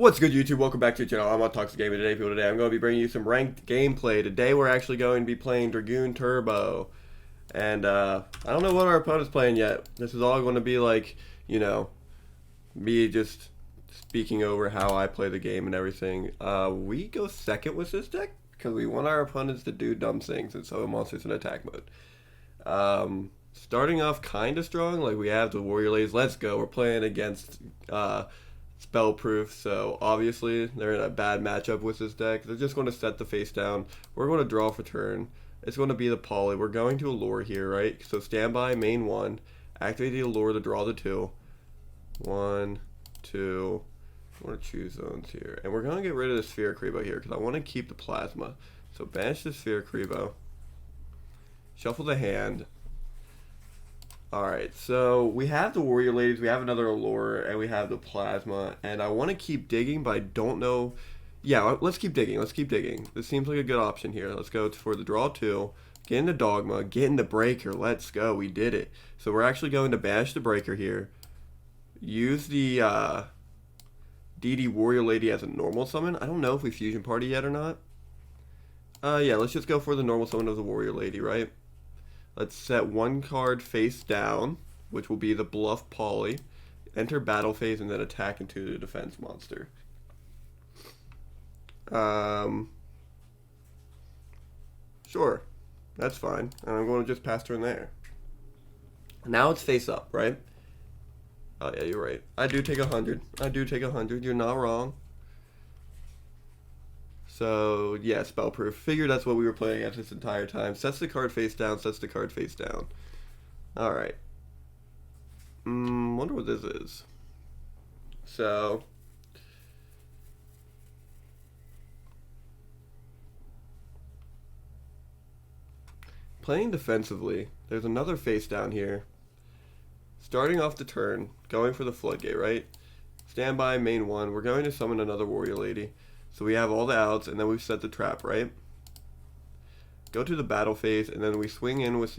What's good, YouTube? Welcome back to the channel. I'm on Toxic Gaming today. People, today I'm going to be bringing you some ranked gameplay. Today we're actually going to be playing Dragoon Turbo, and I don't know what our opponent's playing yet. This is all going to be like, me just speaking over how I play the game and everything. We go second with this deck because we want our opponents to do dumb things and summon monsters in attack mode. Starting off kind of strong, like we have the Warrior Ladies. Let's go. We're playing against spell proof, so obviously they're in a bad matchup with this deck. They're just going to set the face down. We're going to draw for turn. It's going to be the poly. We're going to allure here, right? So standby, main one, activate the allure to draw the two. 1, 2. I want to choose zones here, and we're going to get rid of the Sphere Kribo here because I want to keep the plasma. So banish the Sphere Kribo, shuffle the hand. Alright, so we have the Warrior Ladies, we have another Allure, and we have the Plasma, and I want to keep digging, but I don't know. Yeah, let's keep digging, This seems like a good option here. Let's go for the draw 2, get in the Dogma, get in the Breaker, let's go, we did it. So we're actually going to banish the Breaker here, use the DD Warrior Lady as a normal summon. I don't know if we Fusion Party yet or not. Yeah, let's just go for the normal summon of the Warrior Lady, right? Let's set one card face down, which will be the Bluff Poly. Enter battle phase and then attack into the defense monster. Sure, that's fine. And I'm going to just pass turn there. Now it's face up, right? Oh yeah, you're right. I do take 100. You're not wrong. So, yeah, spell proof. Figured that's what we were playing at this entire time. Sets the card face down, Alright. Wonder what this is. So, playing defensively, there's another face down here. Starting off the turn, going for the floodgate, right? Standby, main one. We're going to summon another Warrior Lady. So we have all the outs, and then we set the trap, right? Go to the battle phase, and then we swing in with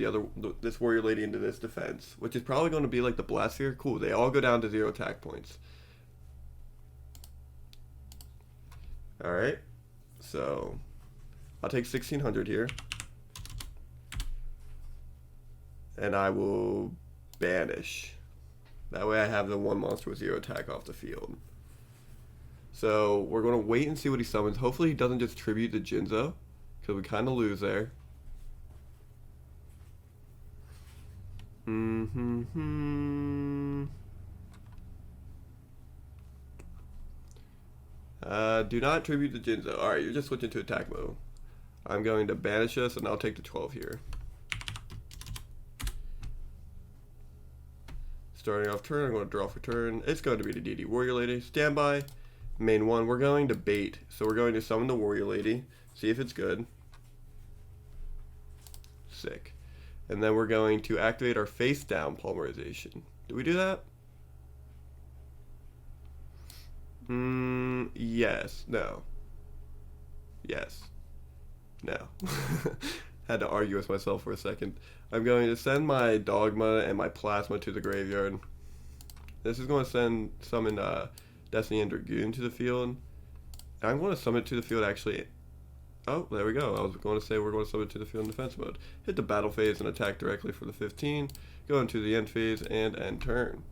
this Warrior Lady into this defense, which is probably going to be like the Blast Sphere. Cool, they all go down to 0 attack points. Alright, so I'll take 1600 here. And I will banish. That way I have the one monster with 0 attack off the field. So we're going to wait and see what he summons. Hopefully he doesn't just tribute the Jinzo, because we kind of lose there. Do not tribute the Jinzo. Alright, you're just switching to attack mode. I'm going to banish us, and I'll take the 12 here. Starting off turn, I'm going to draw for turn. It's going to be the DD Warrior Lady. Standby. Main one, we're going to bait, so we're going to summon the Warrior Lady, see if it's good. Sick. And then we're going to activate our face down polymerization. Do we do that? Yes. No. Yes. No. Had to argue with myself for a second. I'm going to send my Dogma and my Plasma to the graveyard. This is going to summon Destiny and Dragoon to the field. I'm going to summon it to the field actually. Oh, there we go. I was going to say we're going to summon it to the field in defense mode. Hit the battle phase and attack directly for the 15. Go into the end phase and end turn.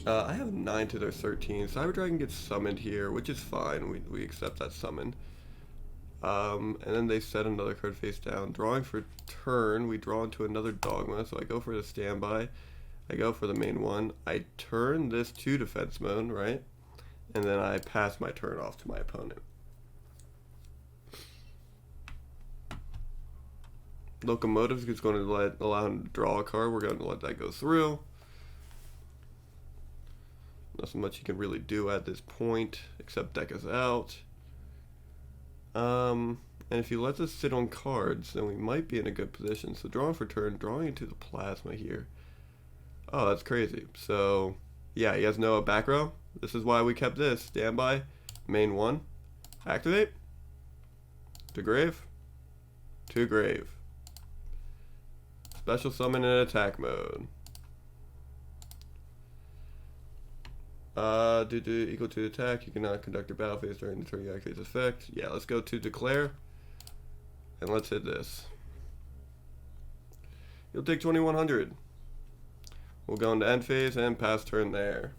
I have 9 to their 13. Cyber Dragon gets summoned here, which is fine. We accept that summon. And then they set another card face down. Drawing for turn, we draw into another Dogma, so I go for the standby. I go for the main one. I turn this to defense mode, right? And then I pass my turn off to my opponent. Locomotive is going to allow him to draw a card. We're going to let that go through. Nothing much you can really do at this point, except deck us out. And if you let this sit on cards, then we might be in a good position. So drawing for turn, drawing into the Plasma here. Oh, that's crazy. So, yeah, you guys know a back row? This is why we kept this. Standby, main one, activate, to grave, to grave. Special summon in attack mode. Equal to attack, you cannot conduct your battle phase during the turn you activate this effect. Yeah, let's go to declare. And let's hit this. You'll take 2100. We'll go into end phase and pass turn there.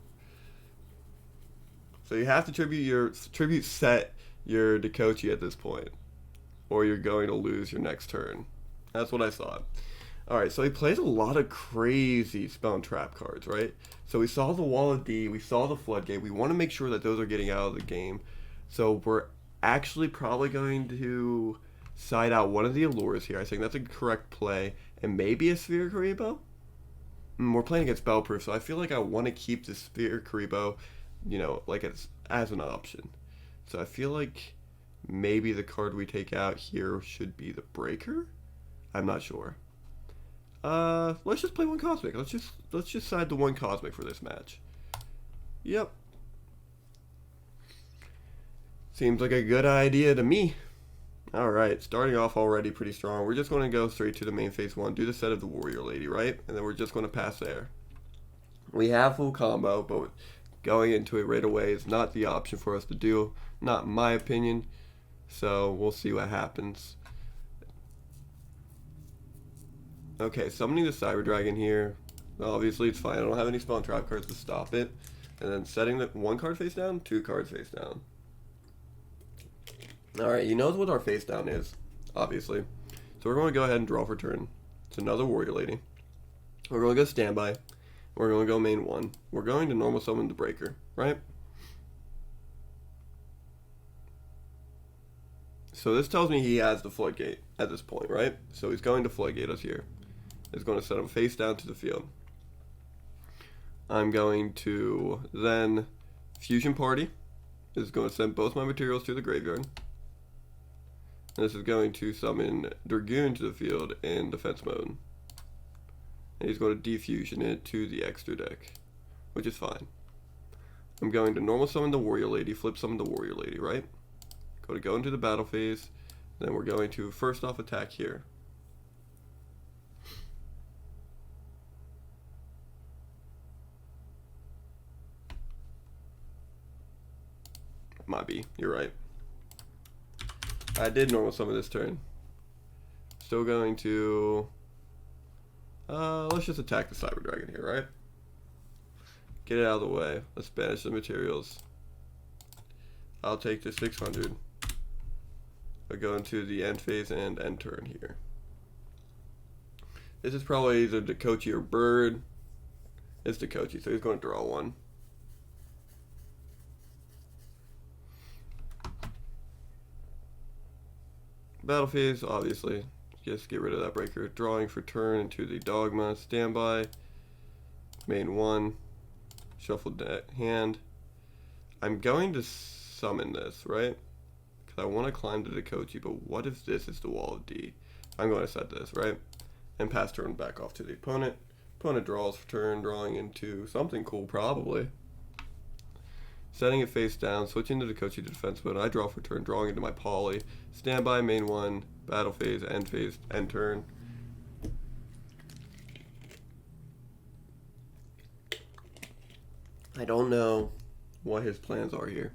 So you have to tribute set your Dekochi at this point, or you're going to lose your next turn. That's what I thought. Alright, so he plays a lot of crazy spell and trap cards, right? So we saw the Wall of D, we saw the Floodgate. We want to make sure that those are getting out of the game. So we're actually probably going to side out one of the Allures here. I think that's a correct play. And maybe a Sphere Karibo? We're playing against Spellproof, so I feel like I want to keep the Sphere Karibo, you know, like as an option. So I feel like maybe the card we take out here should be the Breaker? I'm not sure. Let's just play one Cosmic. Let's just side the one Cosmic for this match. Yep. Seems like a good idea to me. Alright, starting off already pretty strong. We're just going to go straight to the main phase 1, do the set of the Warrior Lady, right? And then we're just going to pass there. We have full combo, but going into it right away is not the option for us to do. Not in my opinion. So we'll see what happens. Okay, summoning the Cyber Dragon here. Obviously it's fine. I don't have any spawn trap cards to stop it. And then setting the one card face down, two cards face down. Alright, you know what our face down is, obviously. So we're going to go ahead and draw for turn. It's another Warrior Lady. We're going to go standby. We're going to go main 1. We're going to normal summon the Breaker, right? So this tells me he has the Floodgate at this point, right? So he's going to Floodgate us here. He's going to set him face down to the field. I'm going to then Fusion Party. This is going to send both my materials to the graveyard. And this is going to summon Dragoon to the field in defense mode. And he's going to defusion it to the extra deck, which is fine. I'm going to normal summon the Warrior Lady, flip summon the Warrior Lady, right? Go into the battle phase. Then we're going to first off attack here. Might be, you're right. I did normal summon this turn. Still going to let's just attack the Cyber Dragon here, right? Get it out of the way. Let's banish the materials. I'll take the 600. I'll go into the end phase and end turn here. This is probably either Dekochi or Bird. It's Dekochi, so he's going to draw one. Battle phase, obviously. Just get rid of that Breaker. Drawing for turn into the Dogma. Standby. Main 1. Shuffle deck hand. I'm going to summon this, right? Because I want to climb to Dekochi, but what if this is the Wall of D? I'm going to set this, right? And pass turn back off to the opponent. Opponent draws for turn, drawing into something cool, probably. Setting it face down, switching to Dekochi to defense mode. I draw for turn, drawing into my Poly. Standby, main 1, battle phase, end turn. I don't know what his plans are here.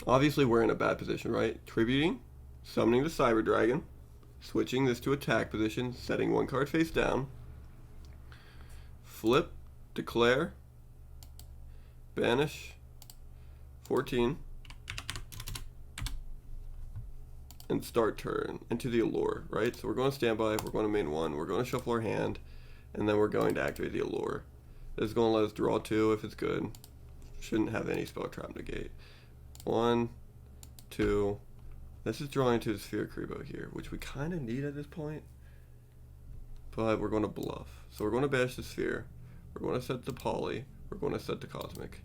Obviously, we're in a bad position, right? Tributing, summoning the Cyber Dragon, switching this to attack position, setting one card face down. Flip, declare, banish, 14, and start turn into the Allure, right? So we're going to standby, we're going to main 1, we're going to shuffle our hand, and then we're going to activate the Allure. This is going to let us draw 2 if it's good. Shouldn't have any spell trap negate. 1, 2. This is drawing to the Sphere Karibo here, which we kind of need at this point. But we're going to bluff. So we're going to banish the Sphere. We're going to set the Poly. We're going to set the Cosmic.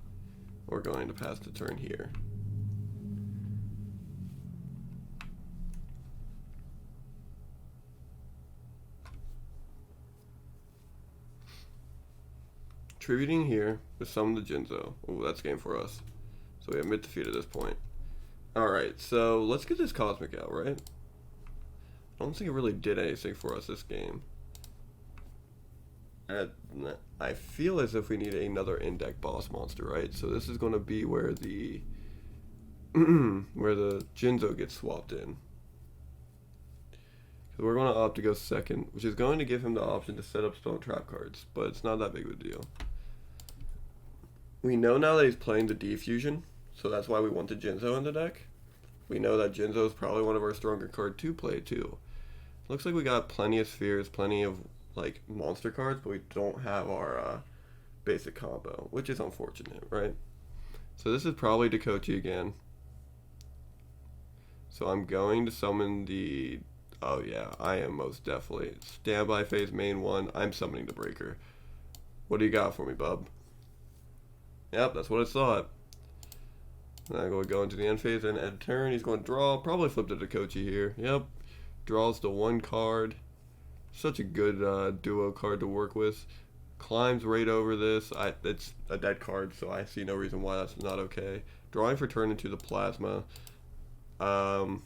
We're going to pass the turn here. Tributing here with summon the Jinzo. Oh, that's game for us. So we have mid defeat at this point. Alright, so let's get this Cosmic out, right? I don't think it really did anything for us this game. Uh, I feel as if we need another in-deck boss monster, right? So this is going to be where the where the Jinzo gets swapped in. Because we're going to opt to go second, which is going to give him the option to set up spell trap cards, but it's not that big of a deal. We know now that he's playing the Defusion, so that's why we want the Jinzo in the deck. We know that Jinzo is probably one of our stronger cards to play too. Looks like we got plenty of spheres, plenty of like monster cards, but we don't have our basic combo, which is unfortunate, right? So this is probably Dakochi again. So I'm going to summon the... Oh yeah, I am most definitely. Standby phase main 1, I'm summoning the Breaker. What do you got for me, bub? Yep, that's what I thought. Now I'm going to go into the end phase and end turn. He's going to draw. Probably flip to Dakochi here. Yep. Draws the 1 card. Such a good duo card to work with. Climbs right over this. It's a dead card, so I see no reason why that's not okay. Drawing for turn into the Plasma. I'm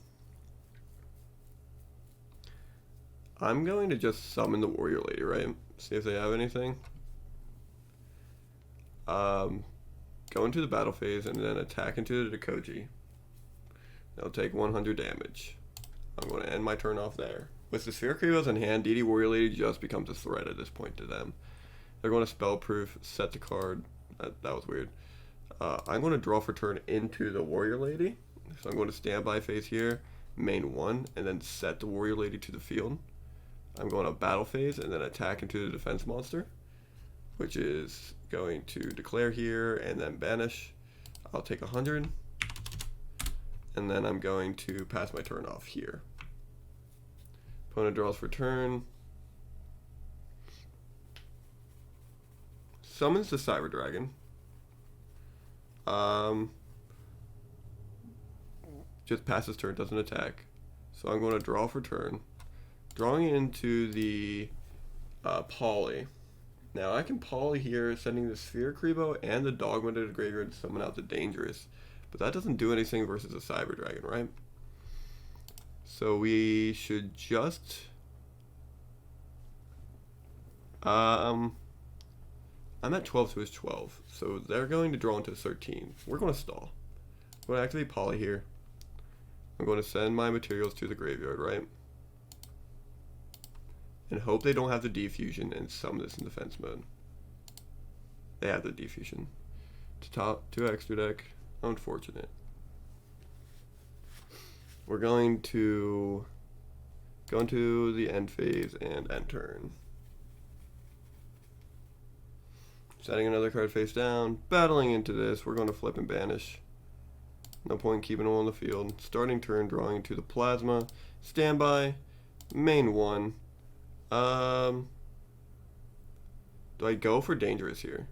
going to just summon the Warrior Lady, right? See if they have anything. Go into the battle phase and then attack into the Dakochi. They'll take 100 damage. I'm going to end my turn off there. With the Sphere Creepos in hand, DD Warrior Lady just becomes a threat at this point to them. They're going to spell proof, set the card. That was weird. I'm going to draw for turn into the Warrior Lady. So I'm going to standby phase here, main 1, and then set the Warrior Lady to the field. I'm going to battle phase and then attack into the defense monster, which is going to declare here and then banish. I'll take 100, and then I'm going to pass my turn off here. Opponent draws for turn. Summons the Cyber Dragon. Just passes turn, doesn't attack. So I'm going to draw for turn. Drawing into the Poly. Now I can Poly here, sending the Sphere Creepo and the Dogma to the graveyard to summon out the Dangerous. But that doesn't do anything versus a Cyber Dragon, right? So we should just... I'm at 12, so it's 12. So they're going to draw into 13. We're going to stall. I'm going to activate Poly here. I'm going to send my materials to the graveyard, right? And hope they don't have the Defusion and summon this in defense mode. They have the Defusion. To top 2 extra deck. Unfortunate. We're going to go into the end phase and end turn. Setting another card face down, battling into this. We're going to flip and banish. No point keeping them on the field. Starting turn, drawing into the Plasma. Standby. Main 1. Do I go for Dangerous here?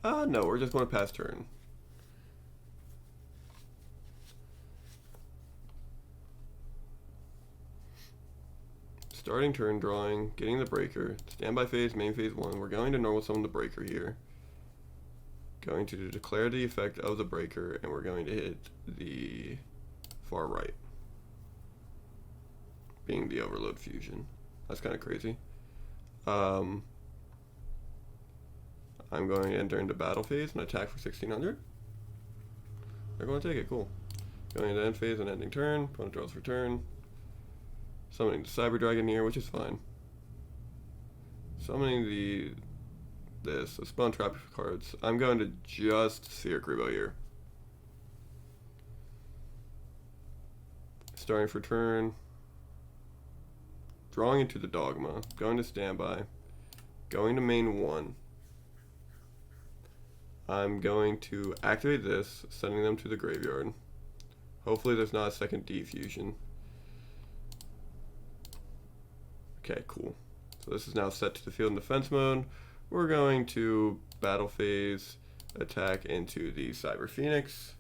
No, we're just going to pass turn. Starting turn, drawing, getting the Breaker. Standby phase, main phase 1. We're going to normal summon the Breaker here. Going to declare the effect of the Breaker, and we're going to hit the far right. Being the Overload Fusion. That's kind of crazy. I'm going to enter into battle phase and attack for 1600. They're going to take it, cool. Going into end phase and ending turn. Opponent draws for turn. Summoning the Cyber Dragon here, which is fine. Summoning the spawn trap cards. I'm going to just Sphere Creepo here. Starting for turn. Drawing into the Dogma. Going to standby. Going to main 1. I'm going to activate this, sending them to the graveyard. Hopefully there's not a second Defusion. Okay, cool. So this is now set to the field in defense mode. We're going to battle phase, attack into the Cyber Phoenix.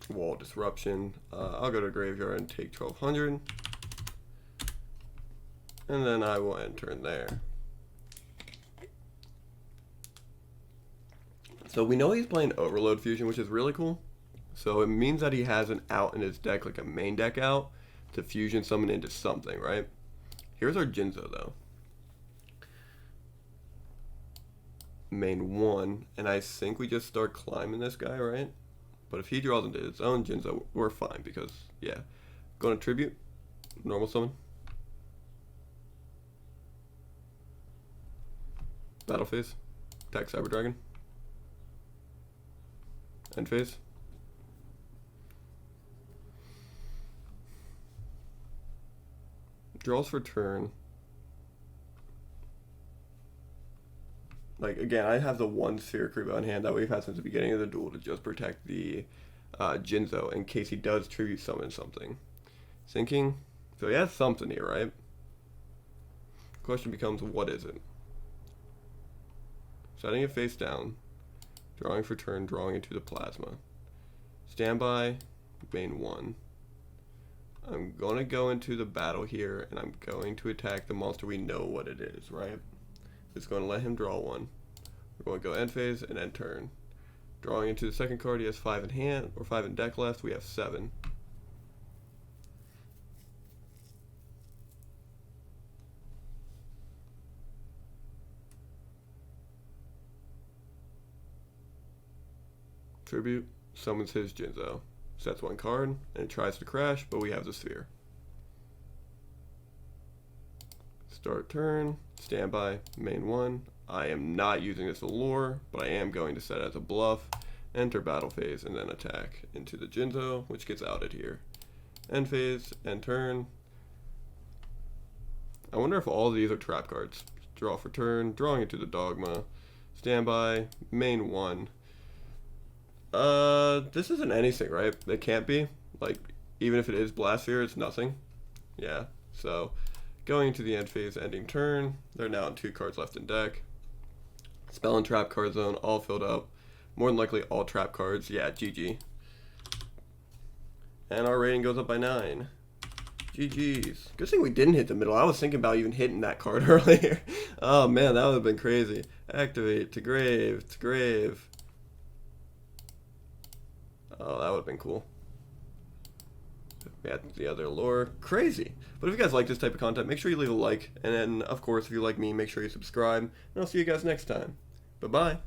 Wall Disruption. I'll go to graveyard and take 1200. And then I will end turn there. So we know he's playing Overload Fusion, which is really cool. So it means that he has an out in his deck, like a main deck out, to fusion summon into something, right? Here's our Jinzo, though. Main 1, and I think we just start climbing this guy, right? But if he draws into his own Jinzo, we're fine because, yeah. Going to Tribute, normal summon. Battle phase, attack Cyber Dragon. End phase. Draws for turn. Like, again, I have the one Sphere Creepo in hand that we've had since the beginning of the duel to just protect the Jinzo in case he does tribute summon something. Thinking, so he has something here, right? Question becomes, what is it? Setting it face down, drawing for turn, drawing into the plasma. Standby, main 1. I'm going to go into the battle here, and I'm going to attack the monster we know what it is, right? It's going to let him draw 1. We're going to go end phase and end turn. Drawing into the second card, he has 5 in hand, or 5 in deck left, we have 7. Tribute, summons his Jinzo. Sets 1 card, and it tries to crash, but we have the Sphere. Start turn, standby, main 1. I am not using this allure, but I am going to set it as a bluff, enter battle phase, and then attack into the Jinzo, which gets outed here. End phase, end turn. I wonder if all of these are trap cards. Draw for turn, drawing into the Dogma, standby, main 1. This isn't anything, right? It can't be. Like, even if it is Blast Sphere, it's nothing. Yeah, so going into the end phase, ending turn. They're now on 2 cards left in deck. Spell and trap card zone, all filled up. More than likely all trap cards. Yeah, GG. And our rating goes up by 9. GG's. Good thing we didn't hit the middle. I was thinking about even hitting that card earlier. Oh man, that would have been crazy. Activate, to grave, to grave. Oh, that would have been cool. We had the other lore. Crazy. But if you guys like this type of content, make sure you leave a like. And then, of course, if you like me, make sure you subscribe. And I'll see you guys next time. Bye-bye.